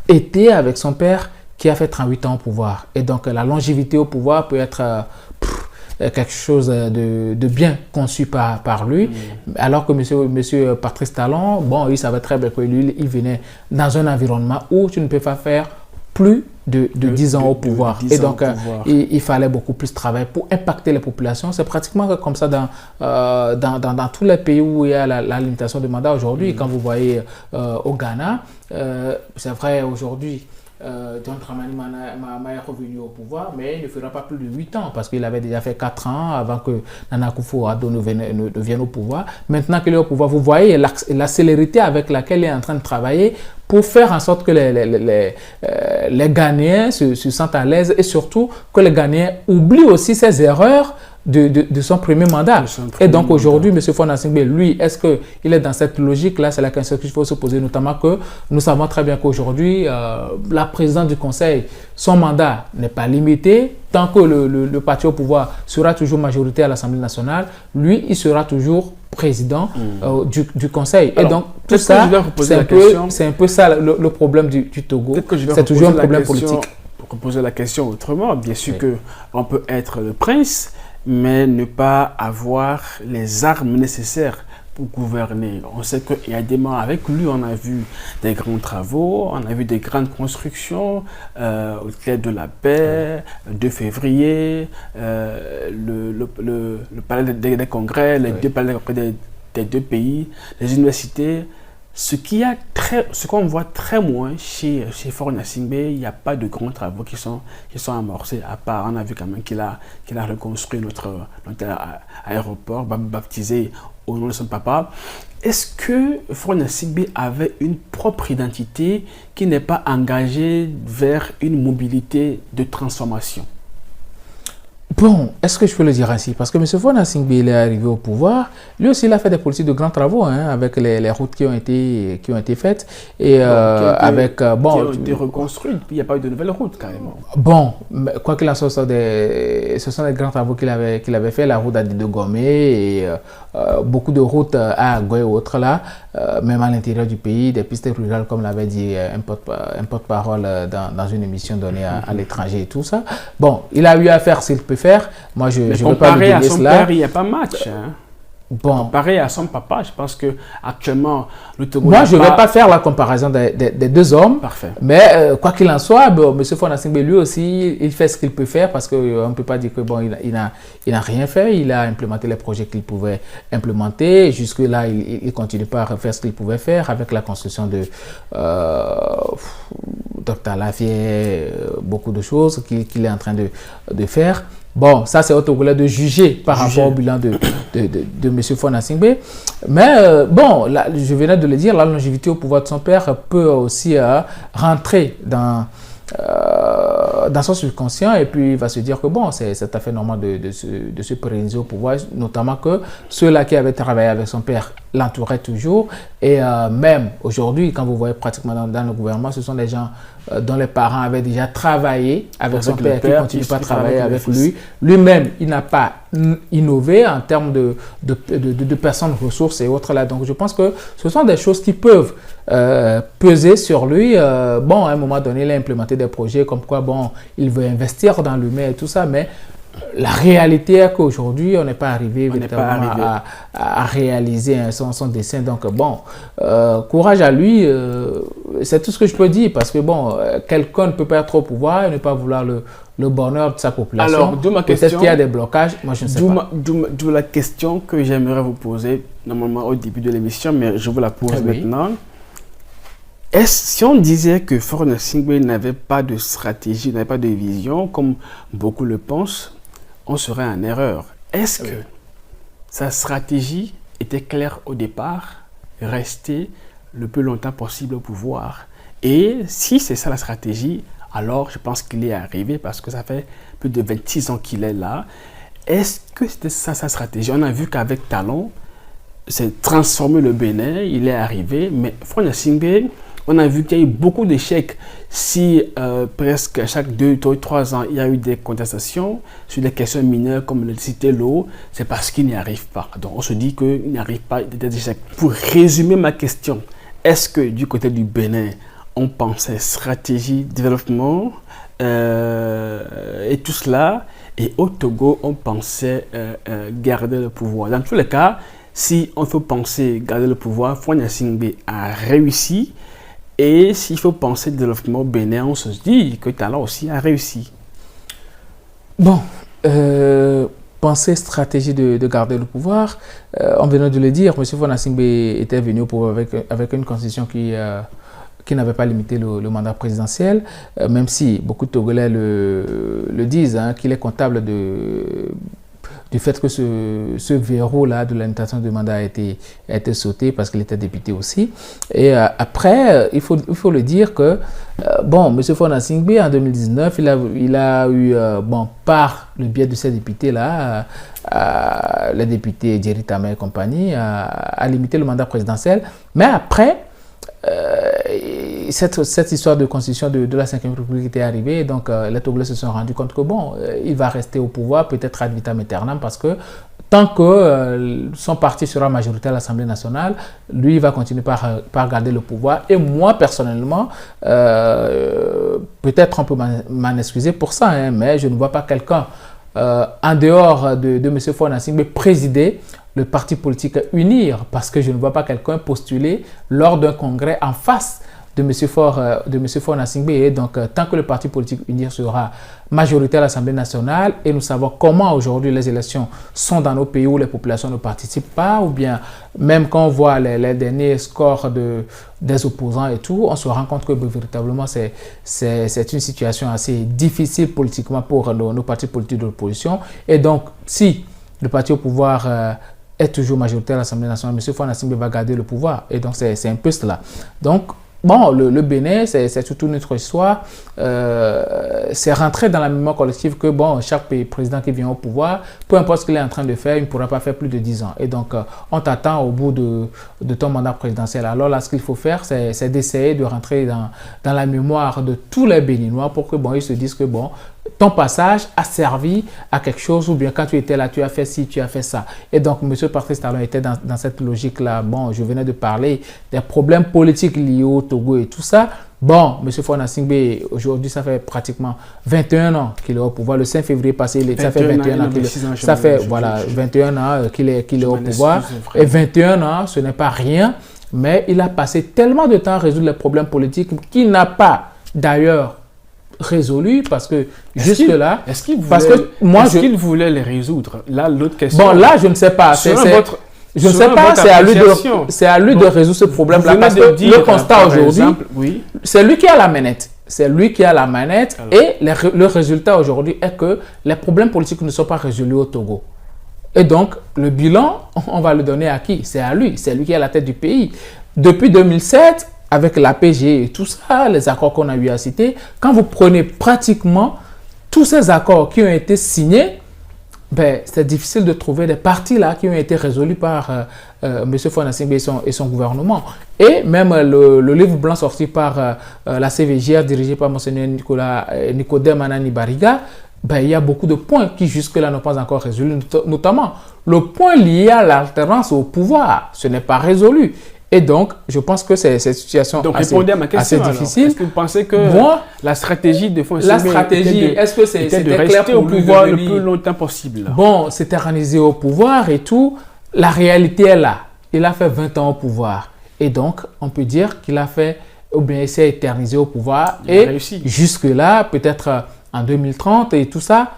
été avec son père qui a fait 38 ans au pouvoir. Et donc, la longévité au pouvoir peut être quelque chose de bien conçu par lui. Alors que monsieur Patrice Talon, bon, il savait très bien que lui, il venait dans un environnement où tu ne peux pas faire plus de 10 ans au pouvoir. Et donc, il fallait beaucoup plus travailler pour impacter les populations. C'est pratiquement comme ça dans tous les pays où il y a la limitation de mandat aujourd'hui. Quand vous voyez au Ghana, c'est vrai aujourd'hui, John Dramani Mahama est revenu au pouvoir, mais il ne fera pas plus de 8 ans parce qu'il avait déjà fait 4 ans avant que Nana Akufo-Addo ne vienne au pouvoir. Maintenant qu'il est au pouvoir, vous voyez la célérité avec laquelle il est en train de travailler pour faire en sorte que les Ghanéens se sentent à l'aise et surtout que les Ghanéens oublient aussi ses erreurs de son premier mandat. Et donc aujourd'hui, M. Faure Gnassingbé, lui, est-ce qu'il est dans cette logique-là? C'est la question qu'il faut se poser, notamment que nous savons très bien qu'aujourd'hui, la présidente du Conseil, son mandat n'est pas limité. Tant que le parti au pouvoir sera toujours majoritaire à l'Assemblée nationale, lui, il sera toujours président du Conseil. Alors, et donc, tout ça, c'est un peu ça le problème du Togo. C'est toujours un problème politique. Pour poser la question autrement, bien sûr qu'on peut être le prince, mais ne pas avoir les armes nécessaires pour gouverner. On sait qu'IADEMA, avec lui, on a vu des grands travaux, on a vu des grandes constructions, au Théâtre de la Paix, 2 février, le palais des congrès, les 2 palais des 2 pays, les universités. Ce qu'on voit très moins chez Faure Gnassingbé, il n'y a pas de grands travaux qui sont amorcés, à part, on a vu quand même qu'il a reconstruit notre aéroport, baptisé au nom de son papa. Est-ce que Faure Gnassingbé avait une propre identité qui n'est pas engagée vers une mobilité de transformation? Bon, est-ce que je peux le dire ainsi? Parce que M. Faure Gnassingbé, il est arrivé au pouvoir. Lui aussi, il a fait des politiques de grands travaux, avec les routes qui ont été faites. Et qui ont été reconstruites. Il n'y a pas eu de nouvelles routes, carrément. Bon, quoi qu'il en soit, ce sont des grands travaux qu'il avait fait. La route d'Adi de Gomé et beaucoup de routes à Agoye et autres là, même à l'intérieur du pays, des pistes rurales, comme l'avait dit un porte-parole dans une émission donnée à l'étranger et tout ça. Bon, il a eu à faire s'il peut faire. Moi, je ne veux pas lui donner cela. Comparé à son père, il n'y a pas match. Bon. Comparé à son papa, je pense que actuellement le Togo. Moi, je ne vais pas faire la comparaison des deux hommes. Parfait. Mais quoi qu'il en soit, bon, M. Faure Gnassingbé, lui aussi, il fait ce qu'il peut faire parce qu'on ne peut pas dire que bon, il n'a rien fait. Il a implémenté les projets qu'il pouvait implémenter. Jusque-là, il continue pas à faire ce qu'il pouvait faire avec la construction de Dr. Lafié, beaucoup de choses qu'il est en train de faire. Bon, ça c'est au Togolais de juger par rapport au bilan de M. Faure Gnassingbé. Mais bon, là, je venais de le dire, la longévité au pouvoir de son père peut aussi rentrer dans son subconscient et puis il va se dire que bon, c'est tout à fait normal de se pérenniser au pouvoir, notamment que ceux-là qui avaient travaillé avec son père l'entouraient toujours et même aujourd'hui, quand vous voyez pratiquement dans le gouvernement, ce sont des gens dont les parents avaient déjà travaillé avec son père, qui ne continue pas à travailler avec lui. Lui-même, il n'a pas innové en termes de personnes ressources et autres là. Donc je pense que ce sont des choses qui peuvent peser sur lui. Bon, à un moment donné, il a implémenté des projets comme quoi, bon, il veut investir dans l'humain et tout ça, mais la réalité est qu'aujourd'hui, on n'est pas arrivé véritablement à réaliser son dessin. Donc, bon, courage à lui, c'est tout ce que je peux dire. Parce que, bon, quelqu'un ne peut pas être au pouvoir et ne pas vouloir le bonheur de sa population. Alors, d'où ma question. Peut-être qu'il y a des blocages, moi je ne sais pas. D'où la question que j'aimerais vous poser, normalement au début de l'émission, mais je vous la pose maintenant. Si on disait que Faure Gnassingbé n'avait pas de stratégie, n'avait pas de vision, comme beaucoup le pensent, on serait en erreur. Est-ce que sa stratégie était claire au départ, rester le plus longtemps possible au pouvoir? Et si c'est ça la stratégie, alors je pense qu'il est arrivé parce que ça fait plus de 26 ans qu'il est là. Est-ce que c'était ça sa stratégie? On a vu qu'avec Talon, c'est transformer le Bénin, il est arrivé, mais Faure Gnassingbé, on a vu qu'il y a eu beaucoup d'échecs. Si presque chaque 2, 3 ans, il y a eu des contestations sur des questions mineures comme l'électricité, l'eau, c'est parce qu'il n'y arrive pas. Donc on se dit qu'il n'y arrive pas, il y a des échecs. Pour résumer ma question, est-ce que du côté du Bénin, on pensait stratégie, développement et tout cela, et au Togo, on pensait garder le pouvoir? Dans tous les cas, si on faut penser garder le pouvoir, Faure Gnassingbé a réussi. Et s'il faut penser développement au Bénin, on se dit que Talon aussi a réussi. Bon, penser stratégie de garder le pouvoir, on venait de le dire, M. Faure Gnassingbé était venu au pouvoir avec une constitution qui n'avait pas limité le mandat présidentiel, même si beaucoup de Togolais le disent, hein, qu'il est comptable du fait que ce verrou-là de la limitation du mandat a été sauté parce qu'il était député aussi. Et après, il faut le dire que, bon, M. Faure Gnassingbé, en 2019, il a eu, bon, par le biais de ces députés-là, les députés Djerry Tama et compagnie, à limiter le mandat présidentiel. Mais après, cette histoire de constitution de la 5e République était arrivée, donc les Togolais se sont rendus compte que bon, il va rester au pouvoir, peut-être ad vitam aeternam, parce que tant que son parti sera majoritaire à l'Assemblée nationale, lui, il va continuer par garder le pouvoir. Et moi, personnellement, peut-être on peut m'en excuser pour ça, hein, mais je ne vois pas quelqu'un en dehors de M. Faure Gnassingbé présider le parti politique Unir, parce que je ne vois pas quelqu'un postuler lors d'un congrès en face de M. Faure Gnassingbé. Et donc, tant que le parti politique Unir sera majoritaire à l'Assemblée nationale, et nous savons comment aujourd'hui les élections sont dans nos pays où les populations ne participent pas, ou bien même quand on voit les derniers scores des opposants et tout, on se rend compte que véritablement c'est une situation assez difficile politiquement pour nos partis politiques de l'opposition. Et donc, si le parti au pouvoir est toujours majoritaire à l'Assemblée nationale, M. Faure Gnassingbé va garder le pouvoir. Et donc, c'est un peu cela. Donc, bon, le Bénin, c'est surtout notre histoire. C'est rentré dans la mémoire collective que, bon, chaque président qui vient au pouvoir, peu importe ce qu'il est en train de faire, il ne pourra pas faire plus de 10 ans. Et donc, on t'attend au bout de ton mandat présidentiel. Alors là, ce qu'il faut faire, c'est d'essayer de rentrer dans la mémoire de tous les Béninois pour que, bon, ils se disent que, bon, ton passage a servi à quelque chose, ou bien quand tu étais là, tu as fait ci, tu as fait ça. Et donc, M. Patrice Talon était dans cette logique-là. Bon, je venais de parler des problèmes politiques liés au Togo et tout ça, Bon, M. Faure Gnassingbé, aujourd'hui, ça fait pratiquement 21 ans qu'il est au pouvoir. Le 5 février passé, ça fait 21 ans qu'il est, ça fait, voilà, 21 ans qu'il est au pouvoir. Et 21 ans, ce n'est pas rien, mais il a passé tellement de temps à résoudre les problèmes politiques qu'il n'a pas, d'ailleurs, résolu parce que jusque-là, est-ce qu'il voulait les résoudre? Là, l'autre question. Bon, là, je ne sais pas. Je ne sais pas, c'est à lui de résoudre ce problème-là. Parce que le constat aujourd'hui, oui, c'est lui qui a la manette. C'est lui qui a la manette. Alors. Et le résultat aujourd'hui est que les problèmes politiques ne sont pas résolus au Togo. Et donc, le bilan, on va le donner à qui? C'est à lui. C'est lui qui est à la tête du pays. Depuis 2007, avec l'APG et tout ça, les accords qu'on a eu à citer, quand vous prenez pratiquement tous ces accords qui ont été signés, ben, c'est difficile de trouver des parties là qui ont été résolues par M. Faure Gnassingbé et son gouvernement. Et même le livre blanc sorti par la CVGR dirigé par Monseigneur Nicodème Anani Bariga, ben, il y a beaucoup de points qui jusque-là n'ont pas encore résolu, notamment le point lié à l'alternance au pouvoir. Ce n'est pas résolu. Et donc, je pense que c'est cette situation assez difficile. Est-ce que vous pensez que la stratégie de Faure Gnassingbé était de rester au pouvoir le plus longtemps possible? Bon, s'éterniser au pouvoir et tout. La réalité est là. Il a fait 20 ans au pouvoir. Et donc, on peut dire qu'il a fait, ou bien il s'est éternisé au pouvoir. Et jusque-là, peut-être en 2030 et tout ça,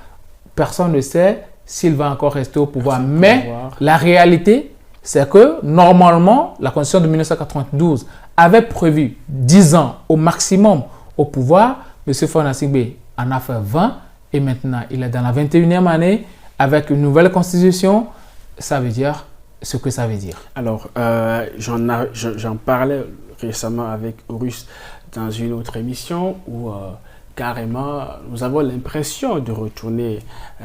personne ne sait s'il va encore rester au pouvoir. Mais la réalité, c'est que normalement, la Constitution de 1992 avait prévu 10 ans au maximum au pouvoir. M. Faure Gnassingbé en a fait 20 et maintenant il est dans la 21e année avec une nouvelle Constitution. Ça veut dire ce que ça veut dire. Alors, j'en parlais récemment avec Horus dans une autre émission où carrément, nous avons l'impression de retourner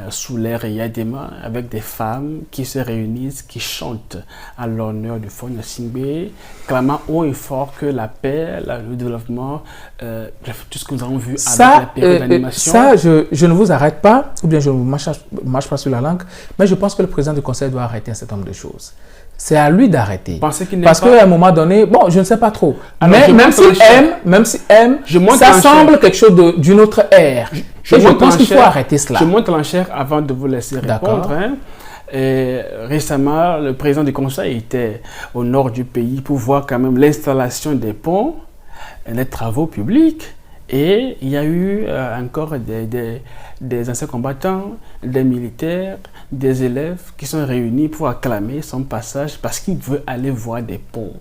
sous l'ère Yadema avec des femmes qui se réunissent, qui chantent à l'honneur de Faure Gnassingbé, clamant haut et fort que la paix, le développement, bref, tout ce que nous avons vu avec la période d'animation. Ça, je ne vous arrête pas, ou bien je ne vous marche pas sur la langue, mais je pense que le président du Conseil doit arrêter un certain nombre de choses. C'est à lui d'arrêter. Parce qu'à un moment donné, bon, je ne sais pas trop. Alors, mais même si aime, ça semble quelque chose d'une autre ère. Je pense qu'il faut arrêter cela. Je monte l'enchère avant de vous laisser répondre. Hein. Et récemment, le président du Conseil était au nord du pays pour voir quand même l'installation des ponts, les travaux publics. Et il y a eu encore des anciens combattants, des militaires, des élèves qui sont réunis pour acclamer son passage parce qu'il veut aller voir des ponts.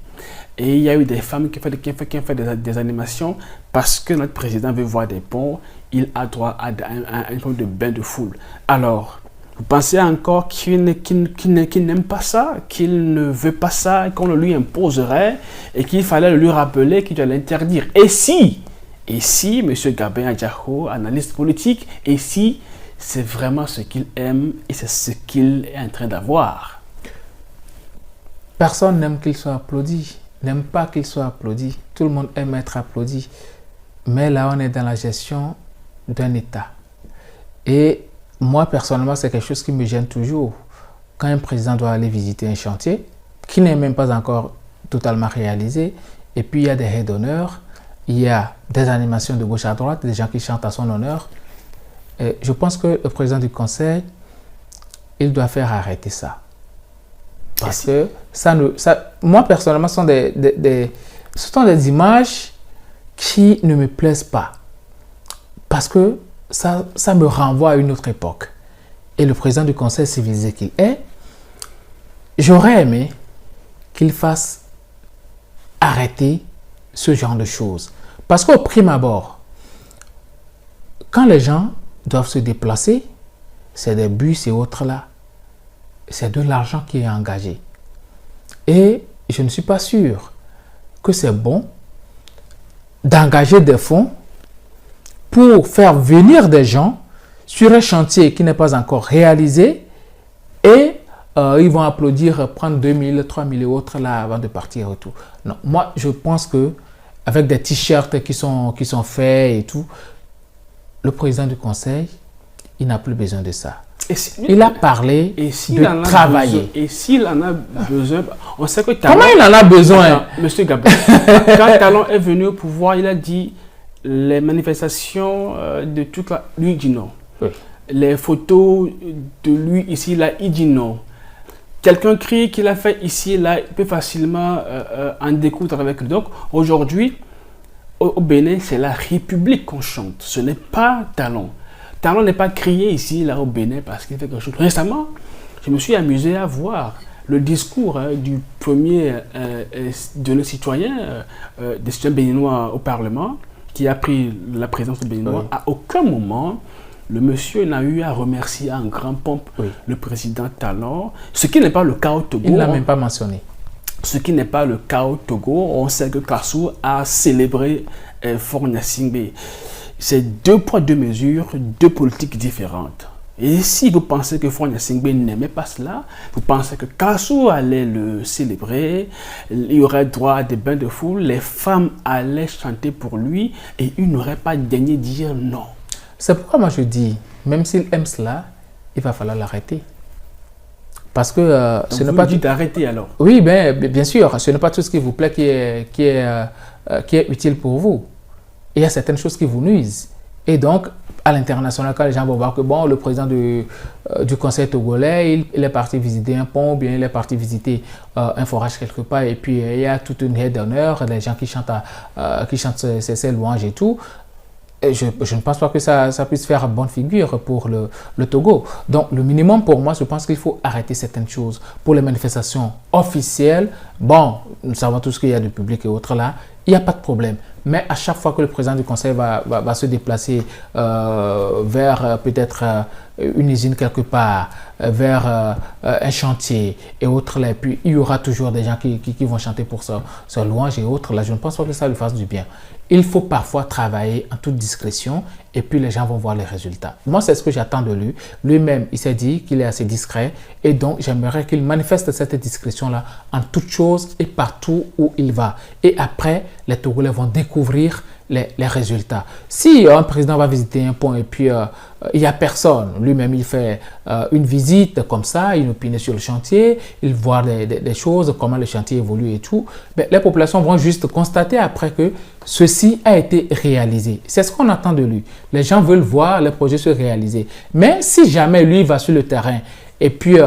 Et il y a eu des femmes qui ont fait des animations parce que notre président veut voir des ponts. Il a droit à un point de bain de foule. Alors, vous pensez encore qu'il n'aime pas ça, qu'il ne veut pas ça, qu'on le lui imposerait et qu'il fallait lui rappeler qu'il doit l'interdire. Et si, M. Gabin Adjako, analyste politique, et si c'est vraiment ce qu'il aime et c'est ce qu'il est en train d'avoir? Personne n'aime qu'il soit applaudi, n'aime pas qu'il soit applaudi. Tout le monde aime être applaudi. Mais là, on est dans la gestion d'un État. Et moi, personnellement, c'est quelque chose qui me gêne toujours. Quand un président doit aller visiter un chantier, qui n'est même pas encore totalement réalisé, et puis il y a des raids d'honneur, il y a des animations de gauche à droite, des gens qui chantent à son honneur. Et je pense que le président du Conseil, il doit faire arrêter ça. Parce que moi, personnellement, ce sont des images qui ne me plaisent pas. Parce que ça me renvoie à une autre époque. Et le président du Conseil civilisé qu'il est, j'aurais aimé qu'il fasse arrêter ce genre de choses. Parce qu'au prime abord, quand les gens doivent se déplacer, c'est des bus et autres là, c'est de l'argent qui est engagé. Et je ne suis pas sûr que c'est bon d'engager des fonds pour faire venir des gens sur un chantier qui n'est pas encore réalisé et ils vont applaudir, prendre 2000, 3000 et autres là avant de partir et tout. Non, moi je pense que avec des t-shirts qui sont faits et tout, le président du Conseil, il n'a plus besoin de ça. Il a parlé de travailler. Et s'il en a besoin, on sait que Talon... Comment il en a besoin? Monsieur Gabriel, quand Talon est venu au pouvoir, il a dit les manifestations de toute la... Lui, il dit non. Oui. Les photos de lui ici, là, il dit non. Quelqu'un crie qu'il a fait ici, là, il peut facilement en découdre avec lui. Donc, aujourd'hui, au Bénin, c'est la République qu'on chante. Ce n'est pas Talon. Talon n'est pas crié ici, là, au Bénin, parce qu'il fait quelque chose. Récemment, je me suis amusé à voir le discours du premier de nos citoyens, des citoyens béninois au Parlement, qui a pris la présidence du Béninois. Oui. À aucun moment, le monsieur n'a eu à remercier en grand pompe le président Talon, ce qui n'est pas le cas au Togo. Il ne l'a même pas mentionné. Ce qui n'est pas le cas au Togo. On sait que Kassou a célébré Faure Gnassingbé. C'est deux poids, deux mesures, deux politiques différentes. Et si vous pensez que Faure Gnassingbé n'aimait pas cela, vous pensez que Kassou allait le célébrer, il y aurait droit à des bains de foule, les femmes allaient chanter pour lui et il n'aurait pas daigné dire non. C'est pourquoi moi je dis, même s'il aime cela, il va falloir l'arrêter. Parce que ce n'est pas dit d'arrêter alors. Oui, bien sûr, ce n'est pas tout ce qui vous plaît qui est utile pour vous. Il y a certaines choses qui vous nuisent. Et donc, à l'international, quand les gens vont voir que bon, le président du conseil togolais, il est parti visiter un pont, bien il est parti visiter un forage quelque part, et puis il y a toute une haie d'honneur, des gens qui chantent ces louanges et tout. Et je ne pense pas que ça puisse faire bonne figure pour le Togo. Donc, le minimum pour moi, je pense qu'il faut arrêter certaines choses. Pour les manifestations officielles, bon, nous savons tout ce qu'il y a de public et autres là, il n'y a pas de problème. Mais à chaque fois que le président du conseil va se déplacer vers peut-être une usine quelque part, vers un chantier et autres là, et puis il y aura toujours des gens qui vont chanter pour ce louange et autres là, je ne pense pas que ça lui fasse du bien. Il faut parfois travailler en toute discrétion et puis les gens vont voir les résultats. Moi, c'est ce que j'attends de lui. Lui-même, il s'est dit qu'il est assez discret et donc j'aimerais qu'il manifeste cette discrétion-là en toutes choses et partout où il va. Et après, les Togolais vont découvrir les résultats. Si un président va visiter un pont et puis il n'y a personne, lui-même il fait une visite comme ça, il opine sur le chantier, il voit des choses, comment le chantier évolue et tout, ben, les populations vont juste constater après que ceci a été réalisé. C'est ce qu'on attend de lui. Les gens veulent voir les projets se réaliser. Mais si jamais lui va sur le terrain et puis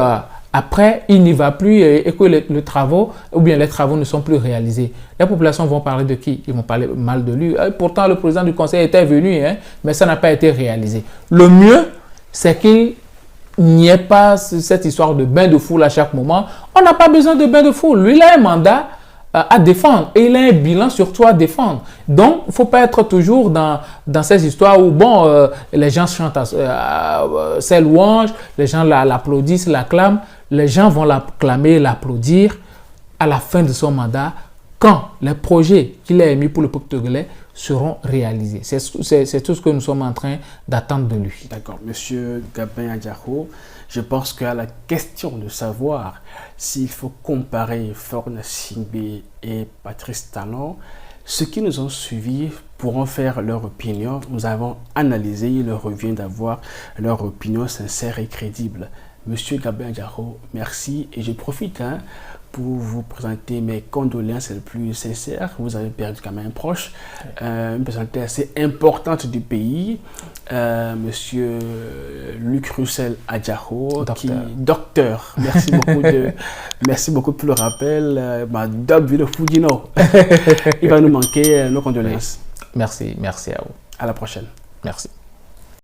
après, il n'y va plus et que les travaux ne sont plus réalisés. Les populations vont parler de qui? Ils vont parler mal de lui. Pourtant, le président du conseil était venu, mais ça n'a pas été réalisé. Le mieux, c'est qu'il n'y ait pas cette histoire de bain de foule à chaque moment. On n'a pas besoin de bain de foule. Lui, il a un mandat à défendre et il a un bilan surtout à défendre. Donc, il ne faut pas être toujours dans ces histoires où bon, les gens chantent ses louanges, les gens l'applaudissent, l'acclament. Les gens vont l'acclamer, l'applaudir à la fin de son mandat quand les projets qu'il a émis pour le peuple togolais seront réalisés. C'est tout ce que nous sommes en train d'attendre de lui. D'accord. Monsieur Gabin Adjako, je pense qu'à la question de savoir s'il faut comparer Faure Gnassingbé et Patrice Talon, ceux qui nous ont suivis pourront faire leur opinion. Nous avons analysé, il leur revient d'avoir leur opinion sincère et crédible. Monsieur Gabin Adjako, merci et je profite pour vous présenter mes condoléances les plus sincères. Vous avez perdu quand même un proche, une personnalité assez importante du pays, Monsieur Luc Russell Adjako, docteur. Merci beaucoup pour le rappel, Madame Villefou-Dino. Il va nous manquer, nos condoléances. Merci à vous. À la prochaine. Merci.